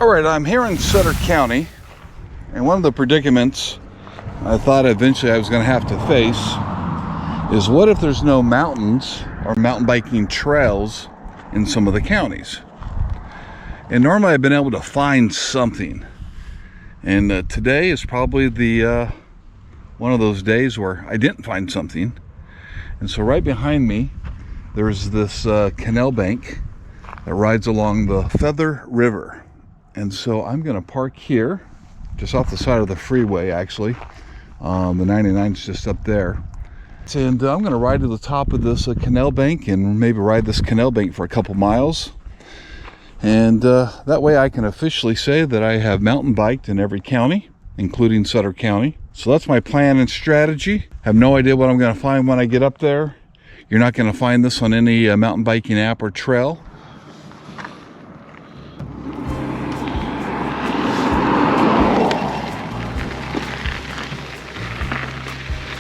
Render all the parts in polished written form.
All right, I'm here in Sutter County, and one of the predicaments I thought eventually I was going to have to face is what if there's no mountains or mountain biking trails in some of the counties? And normally I've been able to find something, and today is probably the one of those days where I didn't find something. And so right behind me there's this canal bank that rides along the Feather River. And so I'm going to park here, just off the side of the freeway, actually. The 99 is just up there. And I'm going to ride to the top of this canal bank and maybe ride this canal bank for a couple miles. And that way I can officially say that I have mountain biked in every county, including Sutter County. So that's my plan and strategy. I have no idea what I'm going to find when I get up there. You're not going to find this on any mountain biking app or trail.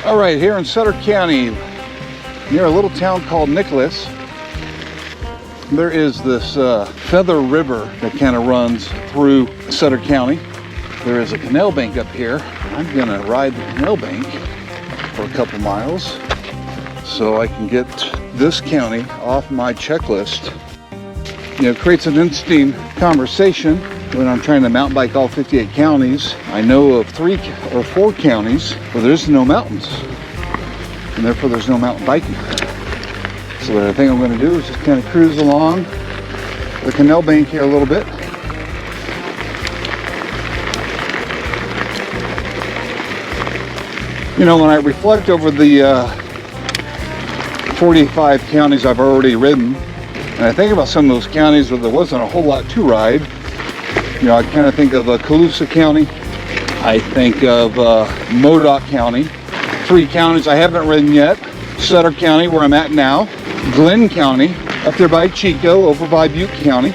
All right, here in Sutter County, near a little town called Nicholas, there is this Feather River that kind of runs through Sutter County. There is a canal bank up here. I'm gonna ride the canal bank for a couple miles so I can get this county off my checklist. You know, it creates an interesting conversation when I'm trying to mountain bike all 58 counties. I know of 3 or 4 counties where there's no mountains, and therefore there's no mountain biking. So what I think I'm going to do is just kind of cruise along the canal bank here a little bit. You know, when I reflect over the 45 counties I've already ridden, and I think about some of those counties where there wasn't a whole lot to ride. You know, I kind of think of Colusa County. I think of Modoc County. 3 counties I haven't ridden yet. Sutter County, where I'm at now. Glenn County, up there by Chico, over by Butte County,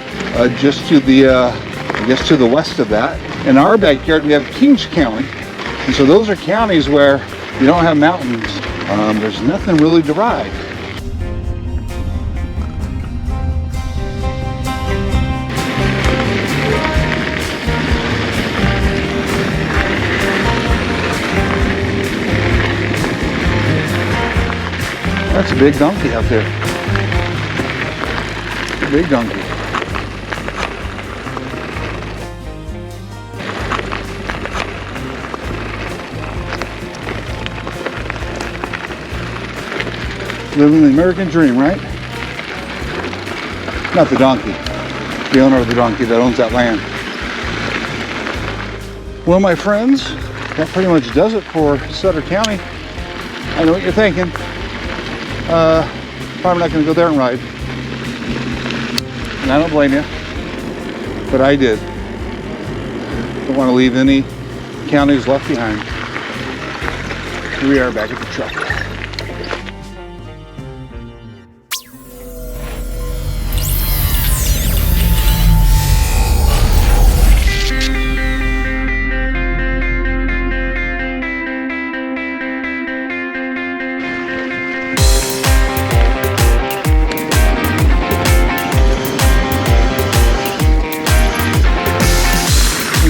just to the, I guess to the west of that. In our backyard, we have Kings County. And so those are counties where you don't have mountains. There's nothing really to ride. That's a big donkey out there. A big donkey. Living the American dream, right? Not the donkey. The owner of the donkey that owns that land. Well, my friends, that pretty much does it for Sutter County. I know what you're thinking. Probably not going to go there and ride. And I don't blame you, but I did. Don't want to leave any counties left behind. Here we are back at the truck.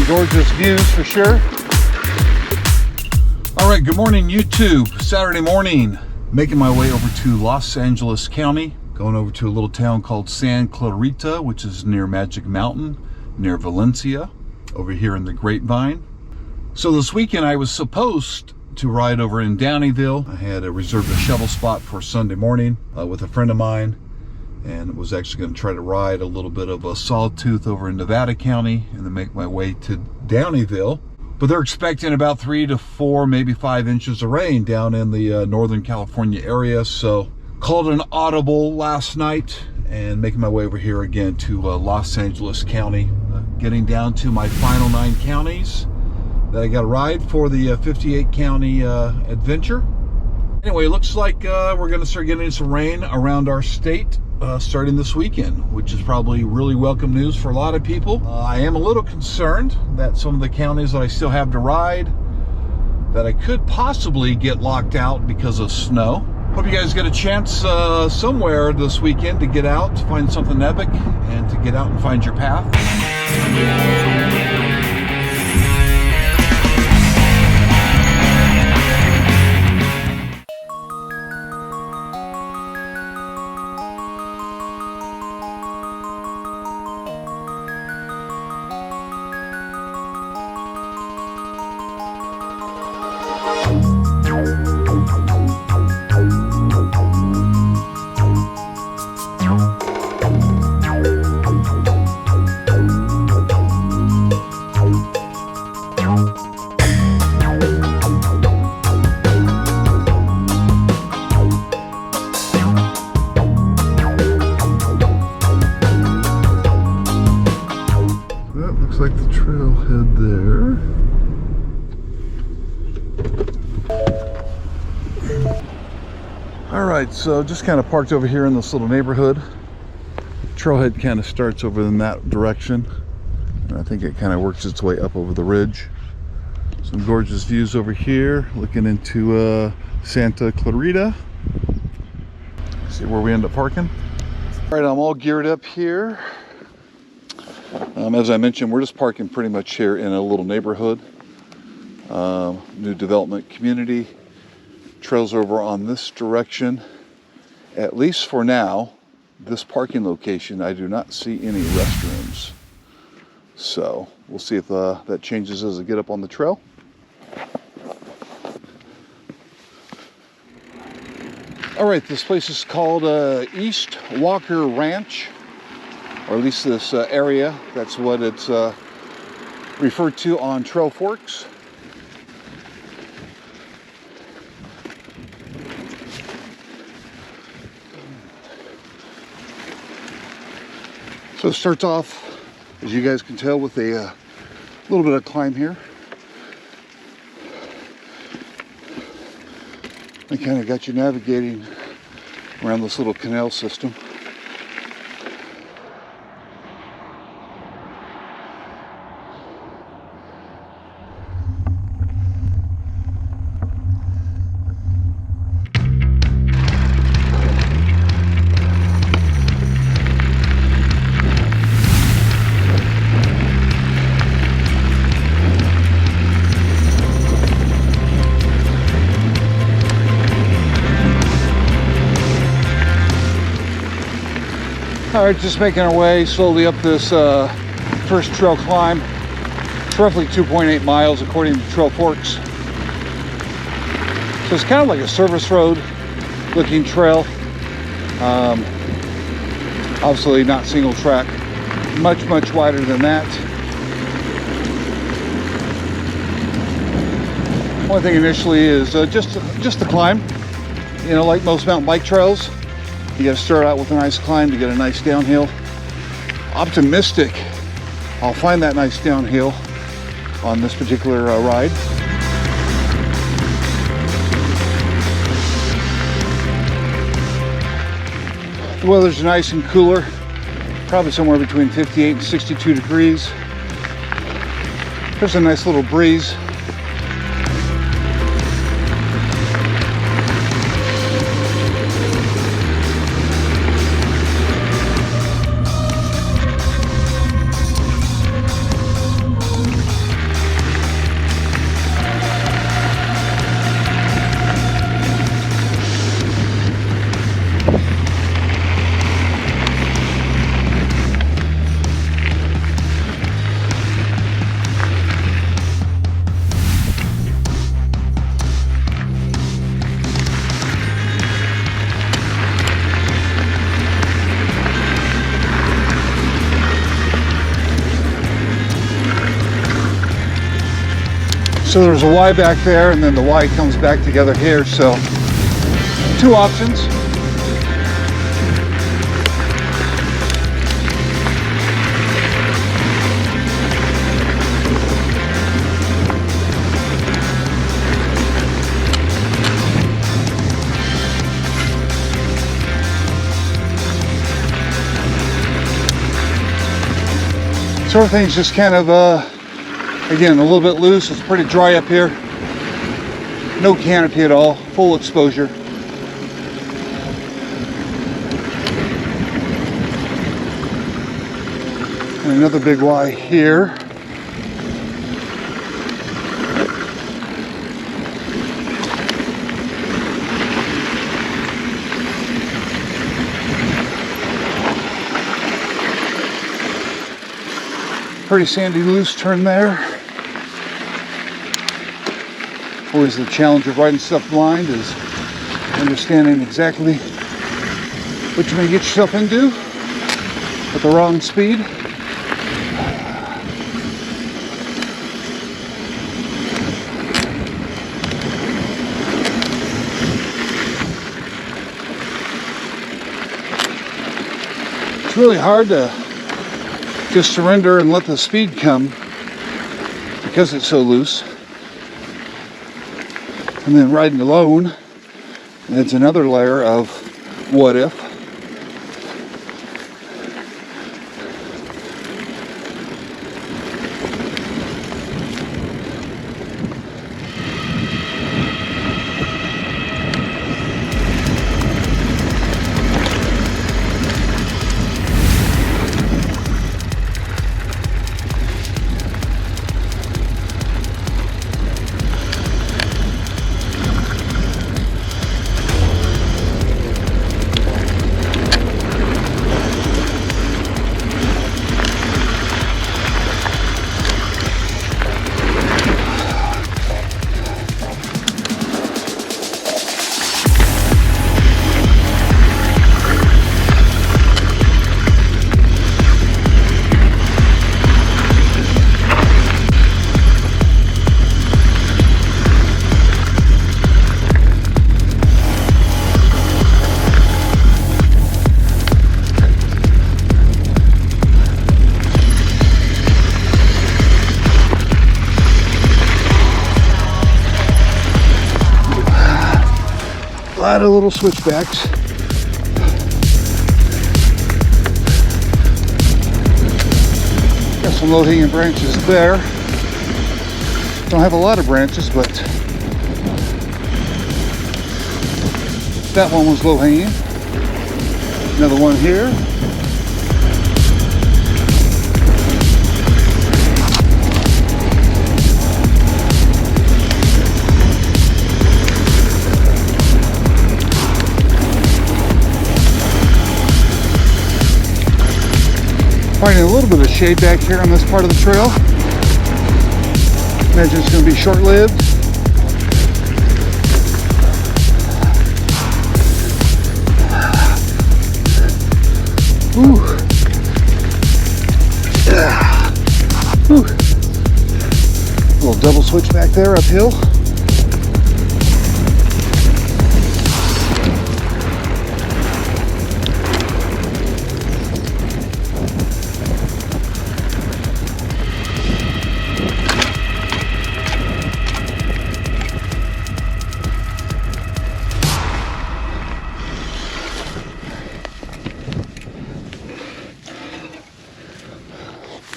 Gorgeous views for sure. All right, good morning YouTube. Saturday morning, making my way over to Los Angeles County, going over to a little town called San Clarita, which is near Magic Mountain, near Valencia, over here in the Grapevine. So this weekend I was supposed to ride over in Downeyville. I had reserved a shuttle spot for Sunday morning with a friend of mine, and was actually going to try to ride a little bit of a Sawtooth over in Nevada County and then make my way to Downeyville. But they're expecting about 3 to 4, maybe 5 inches of rain down in the Northern California area. So called an audible last night and making my way over here again to Los Angeles County, getting down to my final 9 counties that I got to ride for the 58 county adventure. Anyway, it looks like we're going to start getting some rain around our state starting this weekend, which is probably really welcome news for a lot of people. I am a little concerned that some of the counties that I still have to ride, that I could possibly get locked out because of snow. Hope you guys get a chance somewhere this weekend to get out, to find something epic, and to get out and find your path. Like the trailhead there. All right, so just kind of parked over here in this little neighborhood. Trailhead kind of starts over in that direction, and I think it kind of works its way up over the ridge. Some gorgeous views over here, looking into Santa Clarita. See where we end up parking. All right, I'm all geared up here. As I mentioned, we're just parking pretty much here in a little neighborhood, new development community. Trails over on this direction. At least for now, this parking location, I do not see any restrooms. So we'll see if that changes as I get up on the trail. All right, this place is called East Walker Ranch. Or at least this area, that's what it's referred to on Trail Forks. So it starts off, as you guys can tell, with a little bit of climb here. I kind of got you navigating around this little canal system. All right, just making our way slowly up this first trail climb. It's roughly 2.8 miles according to Trail Forks. So it's kind of like a service road looking trail. Obviously not single track, much wider than that. One thing initially is just the climb. You know, like most mountain bike trails, you got to start out with a nice climb to get a nice downhill. Optimistic I'll find that nice downhill on this particular ride. The weather's nice and cooler, probably somewhere between 58 and 62 degrees. There's a nice little breeze. So there's a Y back there, and then the Y comes back together here. So two options. So everything's just kind of again, a little bit loose. It's pretty dry up here. No canopy at all. Full exposure. And another big Y here. Pretty sandy loose turn there. Always the challenge of riding stuff blind is understanding exactly what you're going to get yourself into at the wrong speed. It's really hard to just surrender and let the speed come because it's so loose. And then riding alone adds another layer of what if. A lot of little switchbacks. Got some low-hanging branches there. Don't have a lot of branches, but that one was low-hanging. Another one here. Finding a little bit of shade back here on this part of the trail. Imagine it's going to be short-lived. Ooh. Yeah. Ooh. A little double switch back there uphill.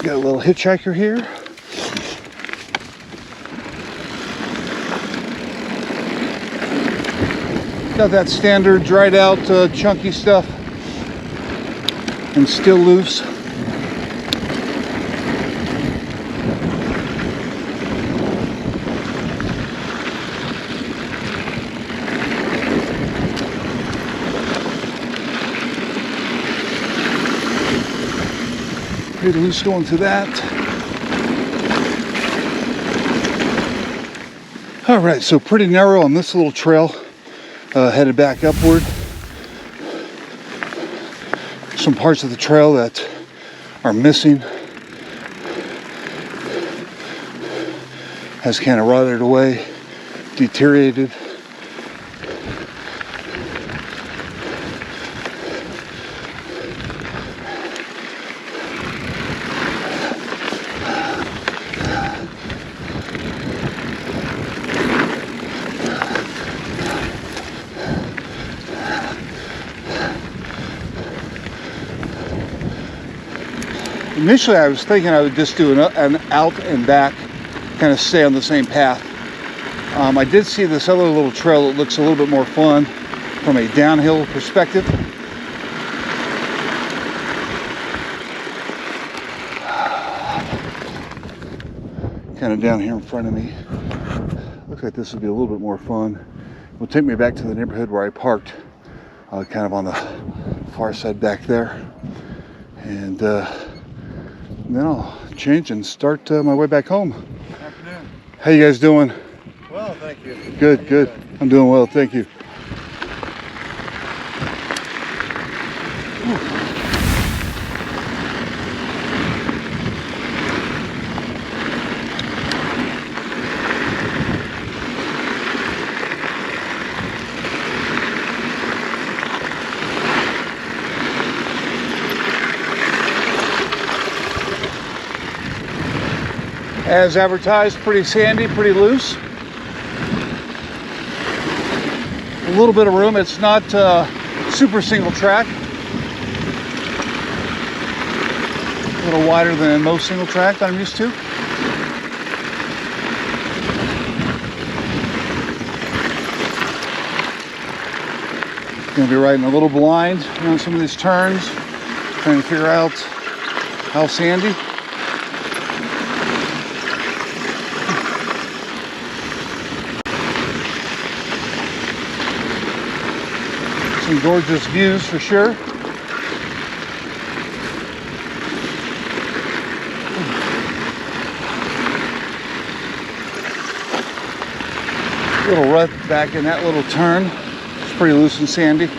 Got a little hitchhiker here. Got that standard dried out chunky stuff and still loose. Pretty loose going through that. All right, so pretty narrow on this little trail, headed back upward. Some parts of the trail that are missing. Has kind of rotted away, deteriorated. Initially, I was thinking I would just do an out and back, kind of stay on the same path. I did see this other little trail that looks a little bit more fun from a downhill perspective. kind of down here in front of me. Looks like this would be a little bit more fun. It will take me back to the neighborhood where I parked, kind of on the far side back there. And then I'll change and start my way back home. Good afternoon. How you guys doing? Well, thank you. Good, good. I'm doing well, thank you. As advertised, pretty sandy, pretty loose. A little bit of room. It's not super single track. A little wider than most single track that I'm used to. Gonna be riding a little blind on some of these turns, trying to figure out how sandy. Some gorgeous views for sure. Little rut back in that little turn. It's pretty loose and sandy.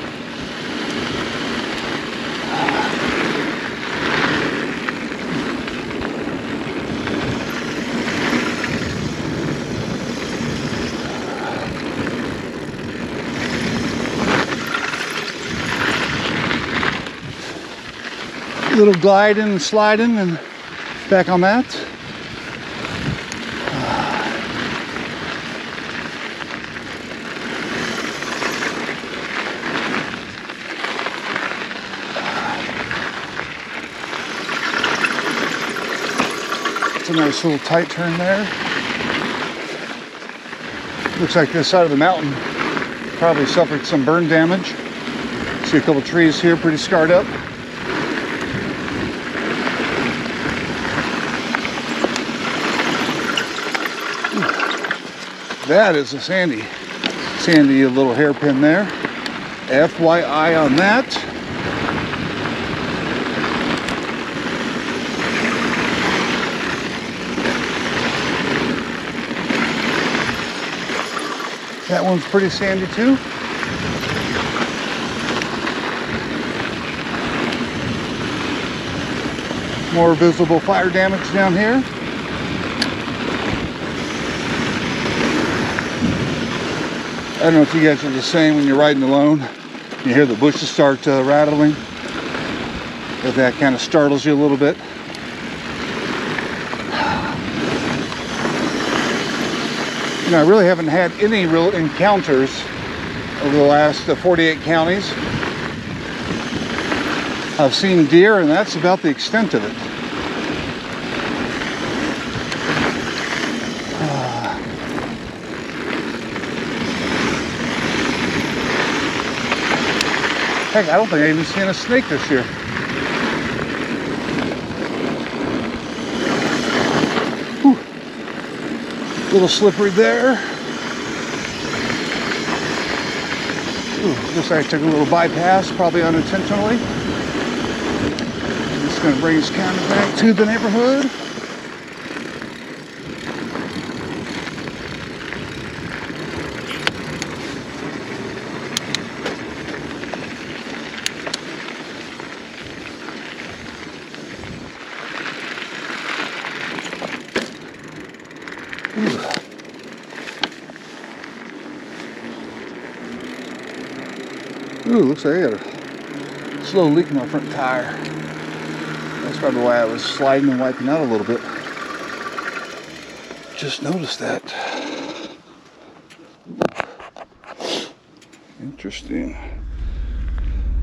Little gliding and sliding and back on that. It's a nice little tight turn there. Looks like this side of the mountain probably suffered some burn damage. See a couple trees here pretty scarred up. That is a sandy little hairpin there. FYI on that. That one's pretty sandy too. More visible fire damage down here. I don't know if you guys are the same when you're riding alone. You hear the bushes start rattling. If that kind of startles you a little bit. You know, I really haven't had any real encounters over the last 48 counties. I've seen deer, and that's about the extent of it. Heck, I don't think I've even seen a snake this year. Whew. A little slippery there. Ooh, looks like I took a little bypass, probably unintentionally. It's going to bring us kind of back to the neighborhood. Ooh, looks like I got a slow leak in my front tire. That's probably why I was sliding and wiping out a little bit. Just noticed that. Interesting.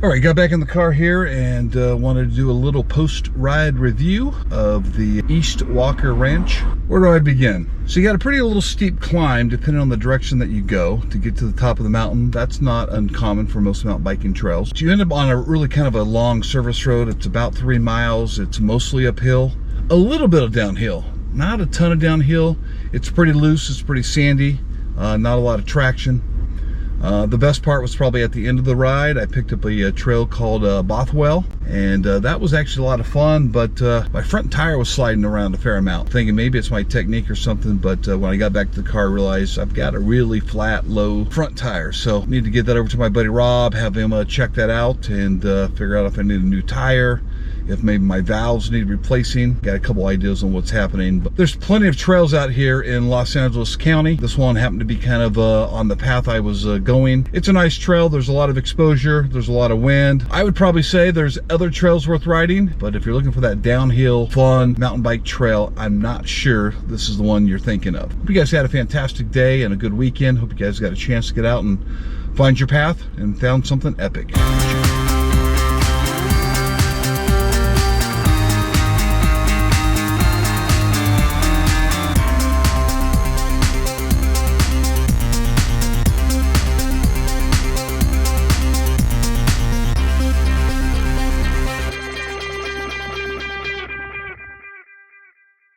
All right, got back in the car here and wanted to do a little post-ride review of the East Walker Ranch. Where do I begin? So you got a pretty little steep climb depending on the direction that you go to get to the top of the mountain. That's not uncommon for most mountain biking trails. So you end up on a really kind of a long service road. It's about 3 miles. It's mostly uphill, a little bit of downhill. not a ton of downhill. It's pretty loose, it's pretty sandy, not a lot of traction. The best part was probably at the end of the ride. I picked up a trail called Bothwell, and that was actually a lot of fun, but my front tire was sliding around a fair amount, thinking maybe it's my technique or something, but when I got back to the car, I realized I've got a really flat, low front tire, so I need to get that over to my buddy Rob, have him check that out, and figure out if I need a new tire, if maybe my valves need replacing. Got a couple ideas on what's happening, but there's plenty of trails out here in Los Angeles County. This one happened to be kind of on the path I was going. It's a nice trail. There's a lot of exposure. There's a lot of wind. I would probably say there's other trails worth riding, but if you're looking for that downhill, fun mountain bike trail, I'm not sure this is the one you're thinking of. Hope you guys had a fantastic day and a good weekend. Hope you guys got a chance to get out and find your path and found something epic.